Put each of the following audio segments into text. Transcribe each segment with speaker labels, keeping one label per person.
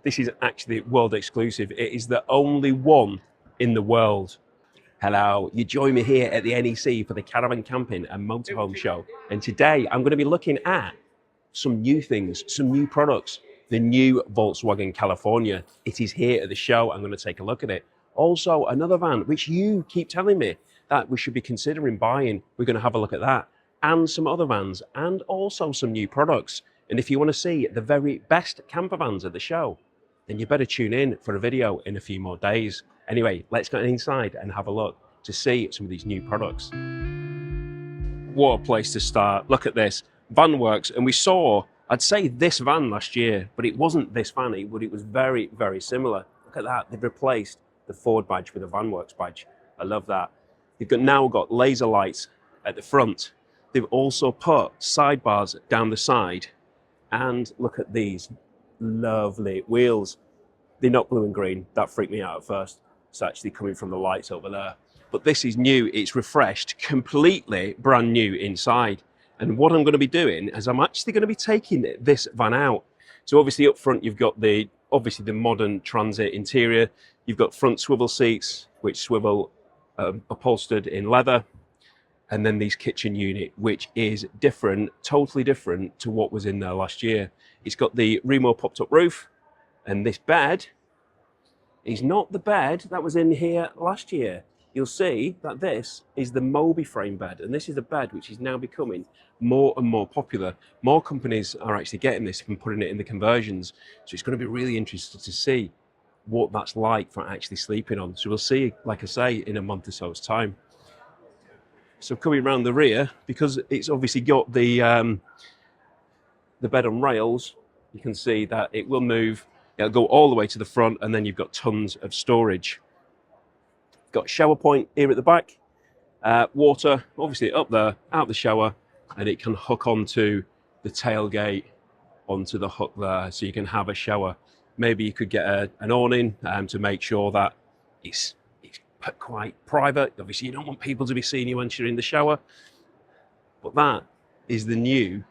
Speaker 1: This is actually world exclusive. It is the only one in the world. Hello, you join me here at the NEC for the Caravan Camping and Motorhome Show. And today I'm going to be looking at some new things, some new products. The new Volkswagen California. It is here at the show. I'm going to take a look at it. Also, another van, which you keep telling me that we should be considering buying. We're going to have a look at that. And some other vans, and also some new products. And if you want to see the very best camper vans at the show, then you better tune in for a video in a few more days. Anyway, let's get inside and have a look to see some of these new products. What a place to start. Look at this, Vanworx. And we saw, I'd say this van last year, but it wasn't this van, but it was very, very similar. Look at that, they've replaced the Ford badge with a Vanworx badge. I love that. They've now got laser lights at the front. They've also put sidebars down the side. And look at these lovely wheels. They're not blue and green. That freaked me out at first. It's actually coming from the lights over there. But this is new, it's refreshed, completely brand new inside. And what I'm going to be doing is I'm actually going to be taking this van out. So obviously up front you've got the modern Transit interior. You've got front swivel seats, which swivel upholstered in leather. And then this kitchen unit, which is different, totally different to what was in there last year. It's got the Remo popped up roof, and this bed is not the bed that was in here last year. You'll see that this is the Mobi frame bed, and this is a bed which is now becoming more and more popular. More companies are actually getting this and putting it in the conversions. So it's going to be really interesting to see what that's like for actually sleeping on. So we'll see, like I say, in a month or so's time. So coming around the rear, because it's obviously got the bed on rails, you can see that it will move. It'll go all the way to the front, and then you've got tons of storage. Got a shower point here at the back. Water, obviously up there, out the shower, and it can hook onto the tailgate, onto the hook there, so you can have a shower. Maybe you could get an awning to make sure that it's quite private. Obviously you don't want people to be seeing you once you're in the shower. But that is the new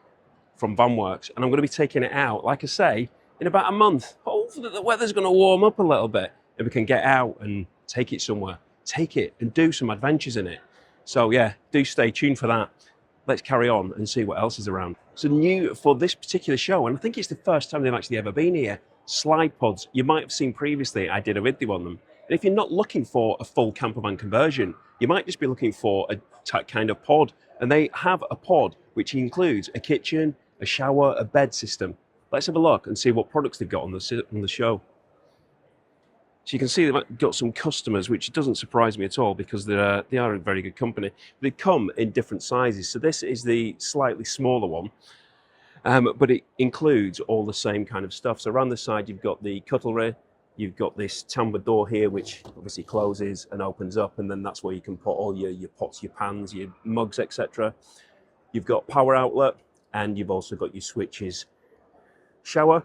Speaker 1: from Vanworx, and I'm going to be taking it out, like I say, in about a month. Hopefully the weather's going to warm up a little bit and we can get out and take it somewhere. Take it and do some adventures in it. So yeah, do stay tuned for that. Let's carry on and see what else is around. So new for this particular show, and I think it's the first time they've actually ever been here, Slidepods. You might have seen previously, I did a video on them. And if you're not looking for a full campervan conversion, you might just be looking for a kind of pod. And they have a pod which includes a kitchen, a shower, a bed system. Let's have a look and see what products they've got on the show. So you can see they've got some customers, which doesn't surprise me at all because they are a very good company. They come in different sizes. So this is the slightly smaller one, but it includes all the same kind of stuff. So around the side, you've got the cutlery. You've got this tambour door here, which obviously closes and opens up, and then that's where you can put all your pots, your pans, your mugs, etc. You've got power outlet, and you've also got your switches. Shower,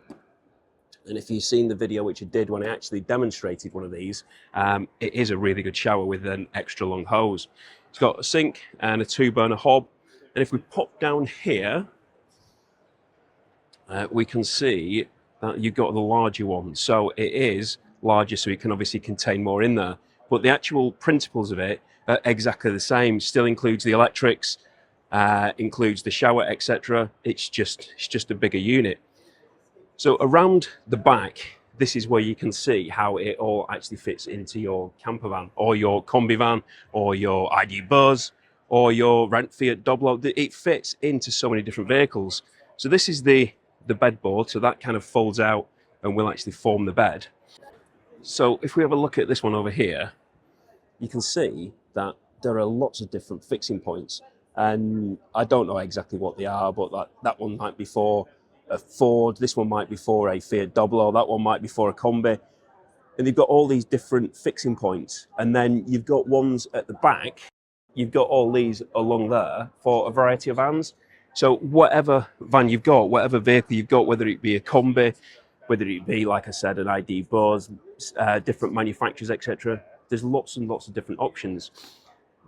Speaker 1: and if you've seen the video which I did when I actually demonstrated one of these, it is a really good shower with an extra long hose. It's got a sink and a 2-burner hob, and if we pop down here, we can see that you've got the larger one. So it is larger, so it can obviously contain more in there. But the actual principles of it are exactly the same. Still includes the electrics, includes the shower, etc. It's just a bigger unit. So around the back, this is where you can see how it all actually fits into your camper van, or your Kombi van, or your ID Buzz, or your Rent Fiat Doblo. It fits into so many different vehicles. So this is the bed board, so that kind of folds out and will actually form the bed. So if we have a look at this one over here, you can see that there are lots of different fixing points, and I don't know exactly what they are, but that one might be for a Ford, this one might be for a Fiat Doblo, that one might be for a Kombi, and they've got all these different fixing points. And then you've got ones at the back, you've got all these along there for a variety of vans. So whatever van you've got, whatever vehicle you've got, whether it be a Kombi, whether it be, like I said, an ID Buzz, different manufacturers, etc., there's lots and lots of different options.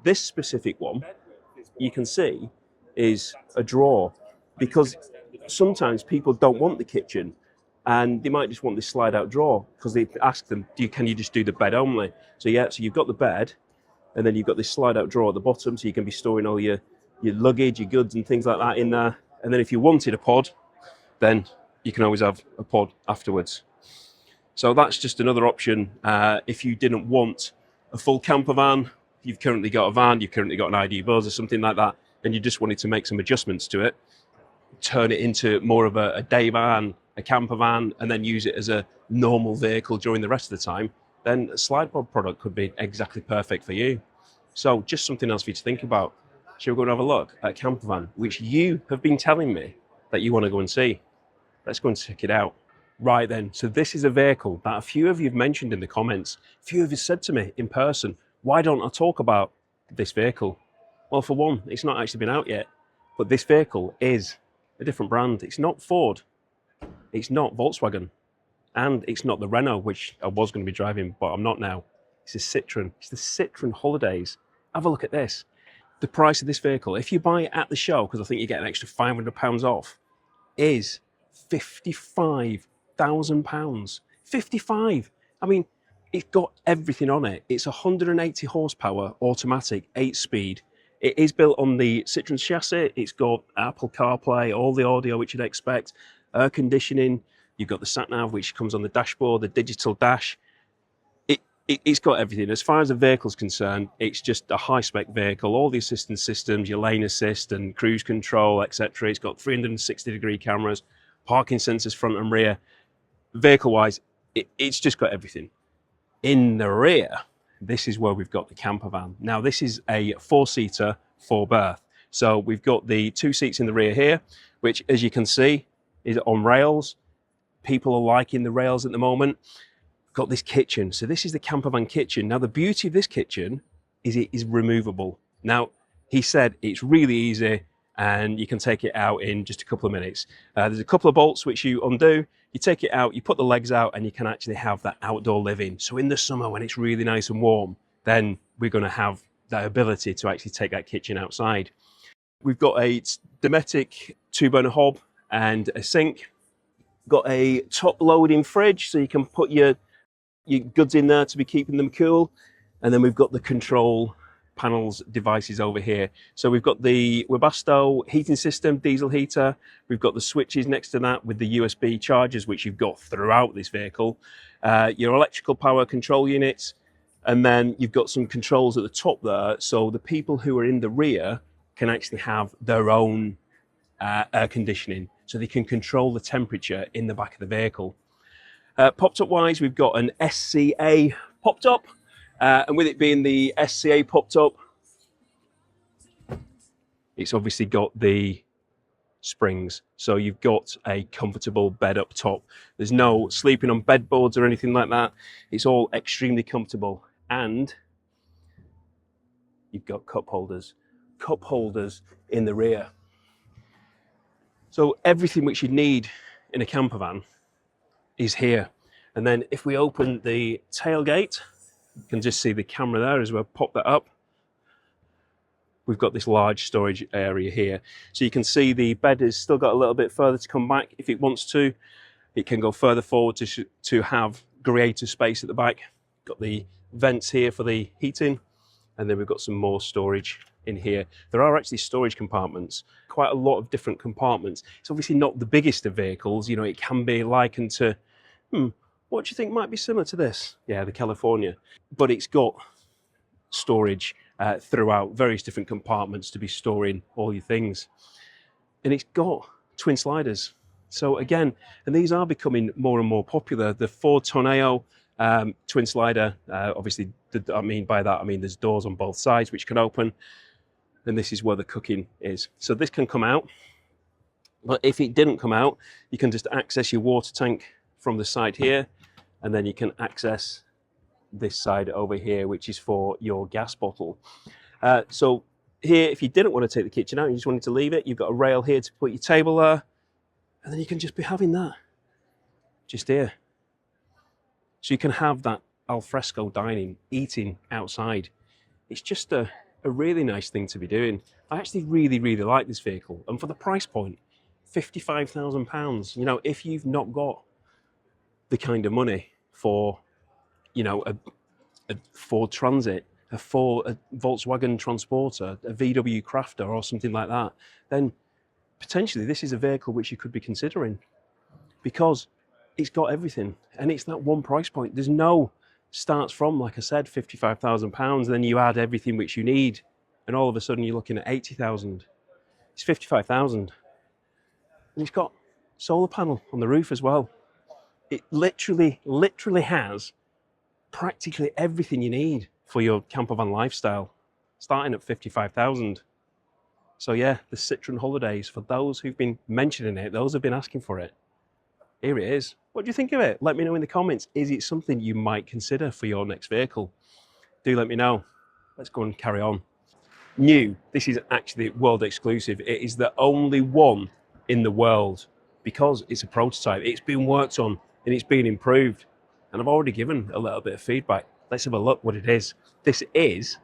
Speaker 1: This specific one, you can see, is a drawer, because sometimes people don't want the kitchen. and they might just want this slide out drawer because they ask them, can you just do the bed only? So yeah, so you've got the bed, and then you've got this slide out drawer at the bottom, so you can be storing all your luggage, your goods and things like that in there. And then if you wanted a pod, then you can always have a pod afterwards. So that's just another option. If you didn't want a full camper van, you've currently got a van, you've currently got an ID Buzz or something like that, and you just wanted to make some adjustments to it, turn it into more of a day van, a camper van, and then use it as a normal vehicle during the rest of the time, then a Slidepod product could be exactly perfect for you. So just something else for you to think about. Shall we go and have a look at a camper van, which you have been telling me that you want to go and see? Let's go and check it out. Right then, so this is a vehicle that a few of you have mentioned in the comments. A few of you said to me in person, why don't I talk about this vehicle? Well, for one, it's not actually been out yet, but this vehicle is a different brand. It's not Ford, it's not Volkswagen, and it's not the Renault, which I was going to be driving, but I'm not now. It's a Citroen. It's the Citroen Holidays. Have a look at this. The price of this vehicle, if you buy it at the show, because I think you get an extra £500 off, is £55,000. 55. I mean, it's got everything on it. It's 180 horsepower, automatic, 8-speed. It is built on the Citroen chassis. It's got Apple CarPlay, all the audio which you'd expect, air conditioning. You've got the sat-nav, which comes on the dashboard, the digital dash. It's got everything. As far as the vehicle's concerned, it's just a high-spec vehicle. All the assistance systems, your lane assist and cruise control, etc. It's got 360-degree cameras, parking sensors front and rear. Vehicle-wise, it's just got everything. In the rear, this is where we've got the camper van. Now, this is a 4-seater, 4-berth. So we've got the 2 seats in the rear here, which, as you can see, is on rails. People are liking the rails at the moment. Got this kitchen. So this is the camper van kitchen. Now, the beauty of this kitchen is it is removable. Now, he said it's really easy and you can take it out in just a couple of minutes. There's a couple of bolts which you undo, you take it out, you put the legs out, and you can actually have that outdoor living. So in the summer when it's really nice and warm, then we're going to have that ability to actually take that kitchen outside. We've got a Dometic 2-burner hob and a sink. Got a top loading fridge so you can put your goods in there to be keeping them cool. And then we've got the control panels devices over here. So we've got the Webasto heating system, diesel heater. We've got the switches next to that with the USB chargers, which you've got throughout this vehicle. Your electrical power control units. And then you've got some controls at the top there. So the people who are in the rear can actually have their own air conditioning. So they can control the temperature in the back of the vehicle. Pop-top wise, we've got an SCA pop-top, and with it being the SCA pop-top, it's obviously got the springs, so you've got a comfortable bed up top. There's no sleeping on bed boards or anything like that. It's all extremely comfortable, and you've got cup holders in the rear. So everything which you need in a camper van is here. And then if we open the tailgate, you can just see the camera there as we pop that up. We've got this large storage area here. So you can see the bed has still got a little bit further to come back if it wants to. It can go further forward to have greater space at the back. Got the vents here for the heating. And then we've got some more storage in here. There are actually storage compartments, quite a lot of different compartments. It's obviously not the biggest of vehicles. You know, it can be likened to, what do you think might be similar to this? Yeah, the California. But it's got storage throughout, various different compartments to be storing all your things. And it's got twin sliders. So again, and these are becoming more and more popular. The Ford Tornado twin slider, obviously, I mean by that, I mean there's doors on both sides which can open. And this is where the cooking is. So this can come out. But if it didn't come out, you can just access your water tank from the side here. And then you can access this side over here, which is for your gas bottle. So here, if you didn't want to take the kitchen out, you just wanted to leave it, you've got a rail here to put your table there. And then you can just be having that just here. So you can have that al fresco dining, eating outside. It's just a really nice thing to be doing. I actually really, really like this vehicle. And for the price point, £55,000. You know, if you've not got the kind of money for, you know, a Ford Transit, a Volkswagen Transporter, a VW Crafter or something like that, then potentially this is a vehicle which you could be considering, because it's got everything and it's that one price point. There's no starts from, like I said, £55,000, then you add everything which you need and all of a sudden you're looking at 80,000. It's 55,000 and it's got solar panel on the roof as well. It literally has practically everything you need for your campervan lifestyle, starting at 55,000. So yeah, the Citroen Holidays, for those who've been mentioning it, those have been asking for it. Here it is. What do you think of it? Let me know in the comments. Is it something you might consider for your next vehicle? Do let me know. Let's go and carry on. New, this is actually world exclusive. It is the only one in the world because it's a prototype. It's been worked on and it's been improved. And I've already given a little bit of feedback. Let's have a look what it is. This is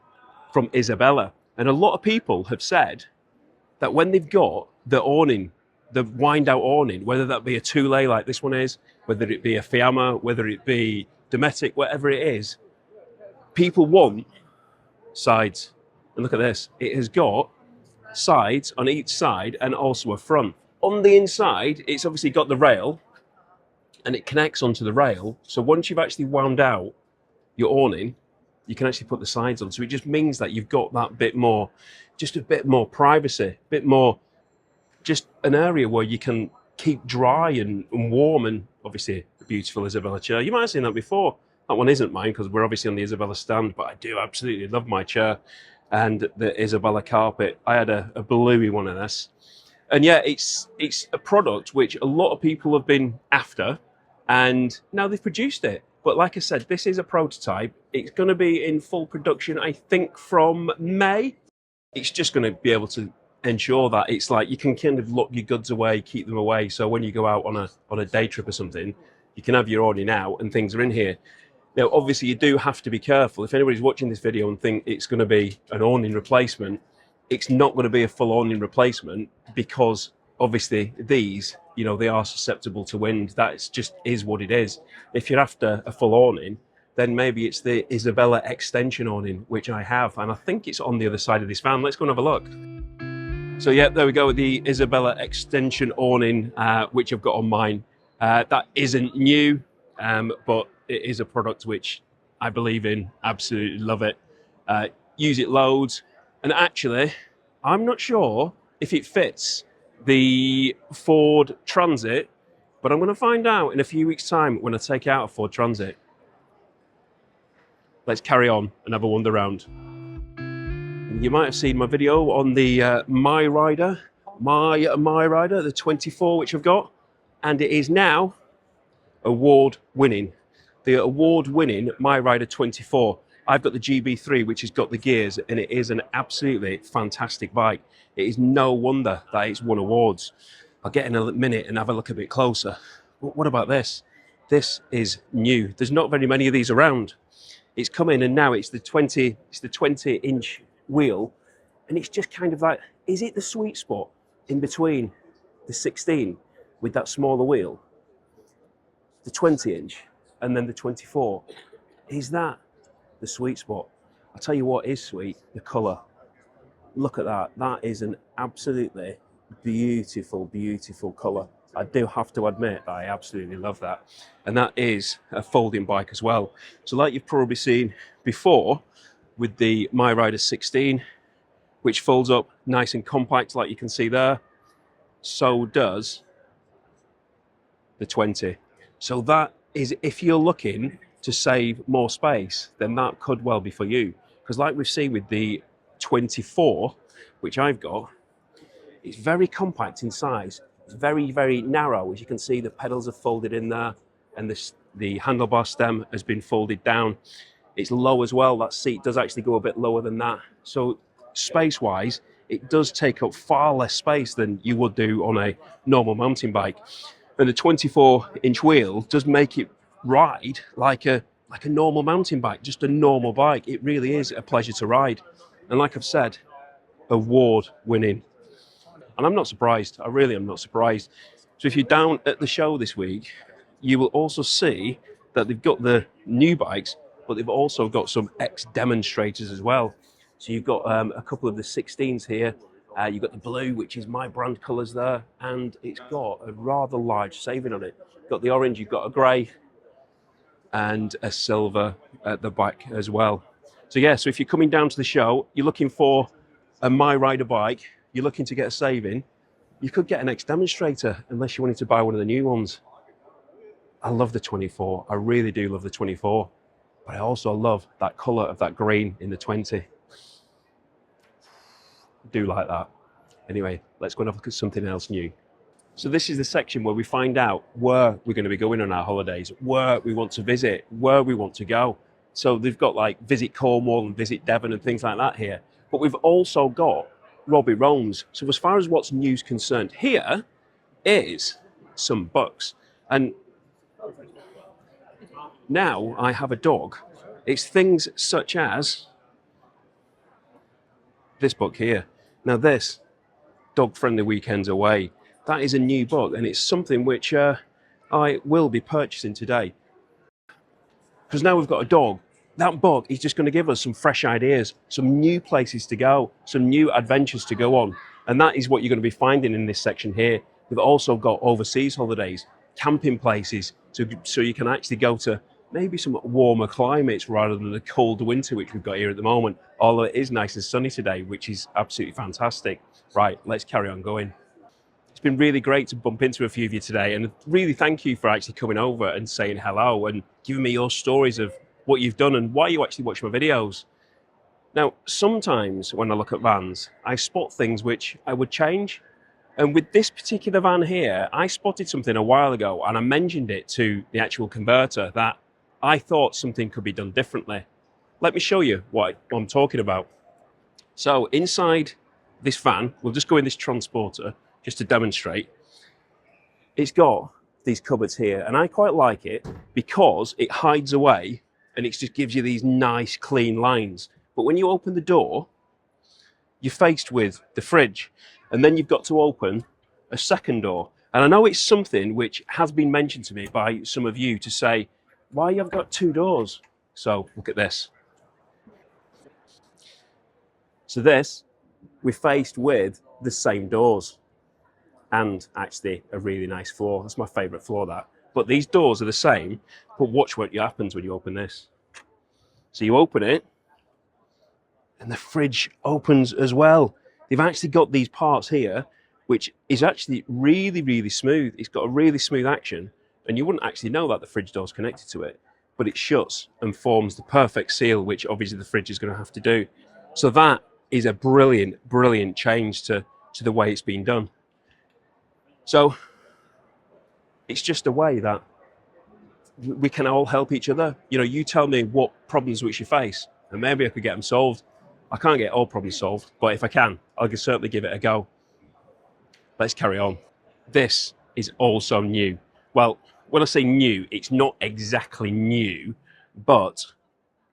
Speaker 1: from Isabella. And a lot of people have said that when they've got the awning, the wind out awning, whether that be a two-lay like this one is, whether it be a Fiamma, whether it be Dometic, whatever it is, people want sides. And look at this. It has got sides on each side and also a front. On the inside, it's obviously got the rail and it connects onto the rail. So once you've actually wound out your awning, you can actually put the sides on. So it just means that you've got that bit more, just a bit more privacy, a bit more, just an area where you can keep dry and warm. And obviously the beautiful Isabella chair. You might have seen that before. That one isn't mine because we're obviously on the Isabella stand, but I do absolutely love my chair and the Isabella carpet. I had a bluey one of this. And yeah, it's a product which a lot of people have been after, and now they've produced it. But like I said, this is a prototype. It's going to be in full production, I think, from May. It's just going to be able to ensure that it's like you can kind of lock your goods away, keep them away. So when you go out on a day trip or something, you can have your awning out and things are in here. Now, obviously, you do have to be careful. If anybody's watching this video and think it's going to be an awning replacement, it's not going to be a full awning replacement because obviously these, you know, they are susceptible to wind. That just is what it is. If you're after a full awning, then maybe it's the Isabella extension awning, which I have, and I think it's on the other side of this van. Let's go and have a look. So yeah, there we go, the Isabella extension awning, which I've got on mine. That isn't new, but it is a product which I believe in, absolutely love it. Use it loads, and actually, I'm not sure if it fits the Ford Transit, but I'm going to find out in a few weeks' time when I take out a Ford Transit. Let's carry on and have a wander around. You might have seen my video on the MiRider, the 24, which I've got, and it is now award-winning. The award-winning MiRider 24. I've got the GB3, which has got the gears, and it is an absolutely fantastic bike. It is no wonder that it's won awards. I'll get in a minute and have a look a bit closer. But what about this? This is new. There's not very many of these around. It's come in and now it's the 20-inch wheel, and it's just kind of like, is it the sweet spot in between the 16 with that smaller wheel, the 20-inch, and then the 24? Is that the sweet spot? I'll tell you what is sweet, the colour. Look at that. That is an absolutely beautiful, beautiful colour. I do have to admit that I absolutely love that. And that is a folding bike as well. So like you've probably seen before with the MiRider 16, which folds up nice and compact like you can see there, so does the 20. So that is, if you're looking to save more space, then that could well be for you. Because like we've seen with the 24, which I've got, it's very compact in size. It's very, very narrow. As you can see, the pedals are folded in there, and the handlebar stem has been folded down. It's low as well. That seat does actually go a bit lower than that. So space-wise, it does take up far less space than you would do on a normal mountain bike. And the 24-inch wheel does make it ride like a normal mountain bike, just a normal bike. It really is a pleasure to ride. And like I've said, award-winning. And I'm not surprised. I really am not surprised. So if you're down at the show this week, you will also see that they've got the new bikes, but they've also got some ex-demonstrators as well. So you've got a couple of the 16s here. You've got the blue, which is my brand colours there, and it's got a rather large saving on it. You've got the orange, you've got a grey, and a silver at the back as well. So yeah, so if you're coming down to the show, you're looking for a MiRider bike, you're looking to get a saving, you could get an ex-demonstrator unless you wanted to buy one of the new ones. I love the 24, I really do love the 24, but I also love that colour of that green in the 20. I do like that. Anyway, let's go and have a look at something else new. So this is the section where we find out where we're going to be going on our holidays, where we want to visit, where we want to go. So they've got like visit Cornwall and visit Devon and things like that here. But we've also got Robbie roams. So as far as what's new's concerned, here is some books. And now I have a dog. It's things such as this book here. Now this, Dog Friendly Weekends Away. That is a new book, and it's something which I will be purchasing today. Because now we've got a dog, that book is just going to give us some fresh ideas, some new places to go, some new adventures to go on. And that is what you're going to be finding in this section here. We've also got overseas holidays, camping places, so you can actually go to maybe some warmer climates rather than the cold winter which we've got here at the moment. Although it is nice and sunny today, which is absolutely fantastic. Right, let's carry on going. It's been really great to bump into a few of you today, and really thank you for actually coming over and saying hello and giving me your stories of what you've done and why you actually watch my videos. Now, sometimes when I look at vans, I spot things which I would change. And with this particular van here, I spotted something a while ago and I mentioned it to the actual converter that I thought something could be done differently. Let me show you what I'm talking about. So inside this van, we'll just go in this transporter just to demonstrate. It's got these cupboards here, and I quite like it because it hides away and it just gives you these nice clean lines. But when you open the door, you're faced with the fridge, and then you've got to open a second door. And I know it's something which has been mentioned to me by some of you to say, why you've got two doors? So look at this. So this, we're faced with the same doors. And actually a really nice floor. That's my favourite floor, that. But these doors are the same, but watch what happens when you open this. So you open it, and the fridge opens as well. They've actually got these parts here, which is actually really, really smooth. It's got a really smooth action, and you wouldn't actually know that the fridge door's connected to it, but it shuts and forms the perfect seal, which obviously the fridge is going to have to do. So that is a brilliant, brilliant change to the way it's been done. So it's just a way that we can all help each other. You know, you tell me what problems which you face, and maybe I could get them solved. I can't get all problems solved, but if I can, I can certainly give it a go. Let's carry on. This is also new. Well, when I say new, it's not exactly new, but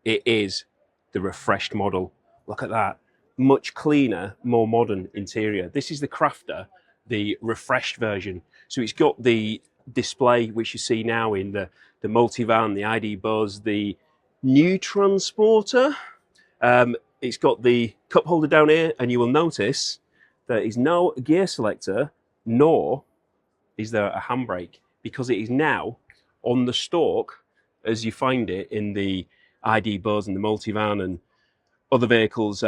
Speaker 1: it is the refreshed model. Look at that. Much cleaner, more modern interior. This is the Crafter, the refreshed version. So it's got the display which you see now in the multivan, the ID Buzz, the new transporter. It's got the cup holder down here, and you will notice there is no gear selector, nor is there a handbrake, because it is now on the stalk as you find it in the ID Buzz and the multivan and other vehicles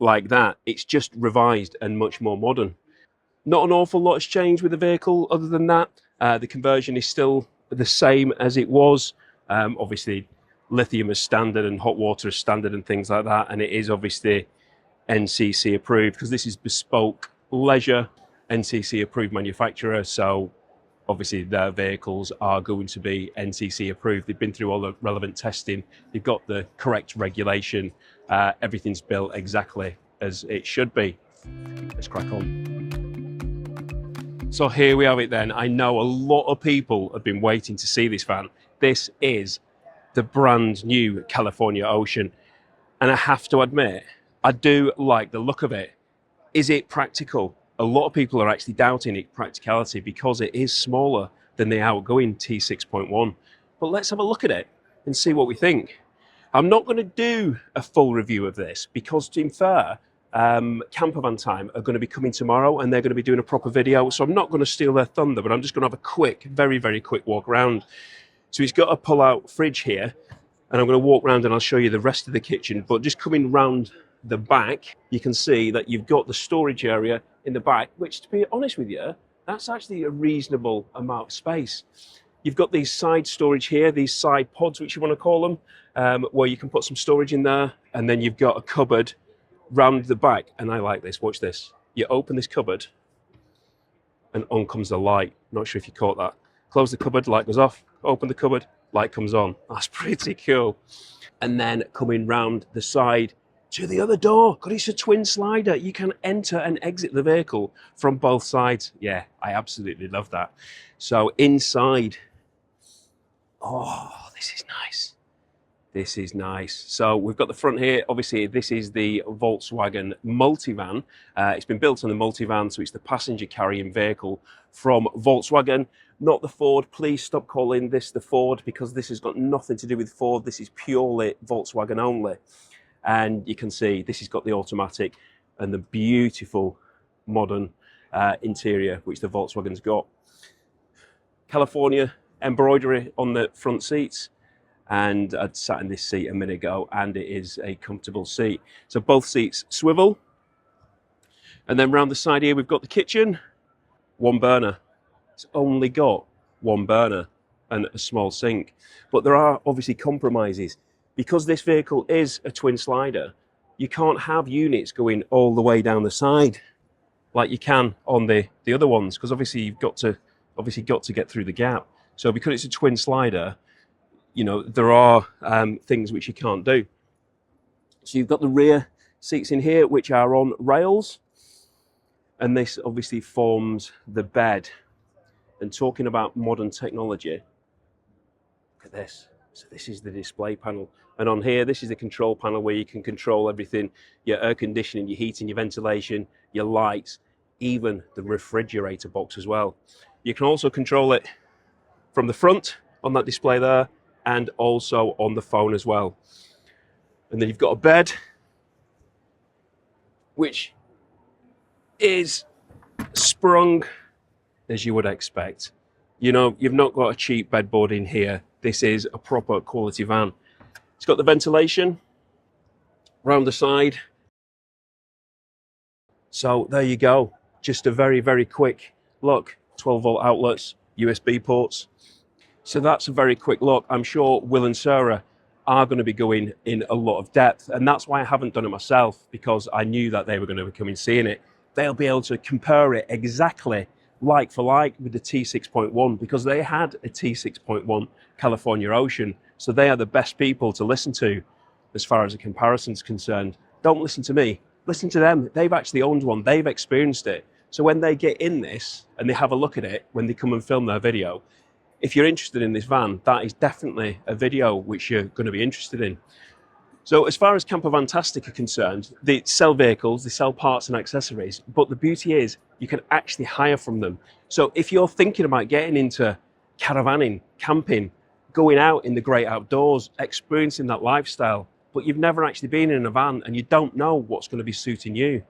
Speaker 1: like that. It's just revised and much more modern. Not an awful lot has changed with the vehicle other than that. The conversion is still the same as it was. Obviously, lithium is standard and hot water is standard and things like that. And it is obviously NCC approved because this is bespoke leisure, NCC approved manufacturer. So obviously their vehicles are going to be NCC approved. They've been through all the relevant testing. They've got the correct regulation. Everything's built exactly as it should be. Let's crack on. So here we have it then. I know a lot of people have been waiting to see this van. This is the brand new California Ocean. And I have to admit, I do like the look of it. Is it practical? A lot of people are actually doubting its practicality because it is smaller, than the outgoing T6.1. But let's have a look at it and see what we think. I'm not going to do a full review of this because, to be fair, Campervan Time are going to be coming tomorrow and they're going to be doing a proper video. So I'm not going to steal their thunder, but I'm just going to have a quick, very, very quick walk around. So he's got a pull-out fridge here, and I'm going to walk around and I'll show you the rest of the kitchen. But just coming round the back, you can see that you've got the storage area in the back, which, to be honest with you, that's actually a reasonable amount of space. You've got these side storage here, these side pods, which you want to call them, where you can put some storage in there. And then you've got a cupboard round the back. And I like this, watch this. You open this cupboard and on comes the light. Not sure if you caught that. Close the cupboard, light goes off. Open the cupboard, light comes on. That's pretty cool. And then coming round the side to the other door, because it's a twin slider. You can enter and exit the vehicle from both sides. Yeah, I absolutely love that. So inside, oh, this is nice. This is nice. So we've got the front here. Obviously, this is the Volkswagen multivan. It's been built on the multivan, so it's the passenger carrying vehicle from Volkswagen, not the Ford. Please stop calling this the Ford, because this has got nothing to do with Ford. This is purely Volkswagen only. And you can see this has got the automatic and the beautiful modern interior, which the Volkswagen's got. California embroidery on the front seats. And I'd sat in this seat a minute ago, and it is a comfortable seat. So both seats swivel. And then round the side here, we've got the kitchen, one burner. It's only got one burner and a small sink. But there are obviously compromises. Because this vehicle is a twin slider, you can't have units going all the way down the side like you can on the other ones, because obviously you've got to get through the gap. So because it's a twin slider, you know, there are things which you can't do. So you've got the rear seats in here, which are on rails. And this obviously forms the bed. And talking about modern technology, look at this. So this is the display panel. And on here, this is the control panel where you can control everything, your air conditioning, your heating, your ventilation, your lights, even the refrigerator box as well. You can also control it from the front on that display there, and also on the phone as well. And then you've got a bed, which is sprung as you would expect. You know, you've not got a cheap bedboard in here. This is a proper quality van. It's got the ventilation round the side. So there you go. Just a very, very quick look. 12-volt outlets, USB ports. So that's a very quick look. I'm sure Will and Sarah are going to be going in a lot of depth. And that's why I haven't done it myself, because I knew that they were going to be coming seeing it. They'll be able to compare it exactly like for like with the T6.1, because they had a T6.1 California Ocean. So they are the best people to listen to as far as a comparison is concerned. Don't listen to me, listen to them. They've actually owned one, they've experienced it. So when they get in this and they have a look at it, when they come and film their video, if you're interested in this van, that is definitely a video which you're going to be interested in. So as far as Campervantastic are concerned, they sell vehicles, they sell parts and accessories, but the beauty is you can actually hire from them. So if you're thinking about getting into caravanning, camping, going out in the great outdoors, experiencing that lifestyle, but you've never actually been in a van and you don't know what's going to be suiting you,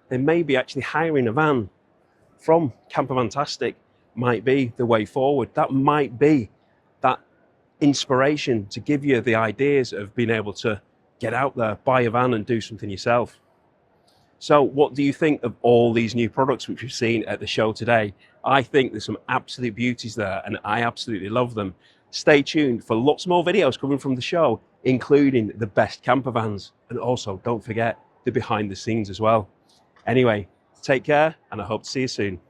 Speaker 1: then maybe actually hiring a van from Campervantastic might be the way forward. That might be that inspiration to give you the ideas of being able to get out there, buy a van and do something yourself. So what do you think of all these new products which we've seen at the show today? I think there's some absolute beauties there and I absolutely love them. Stay tuned for lots more videos coming from the show, including the best camper vans. And also don't forget the behind the scenes as well. Anyway, take care and I hope to see you soon.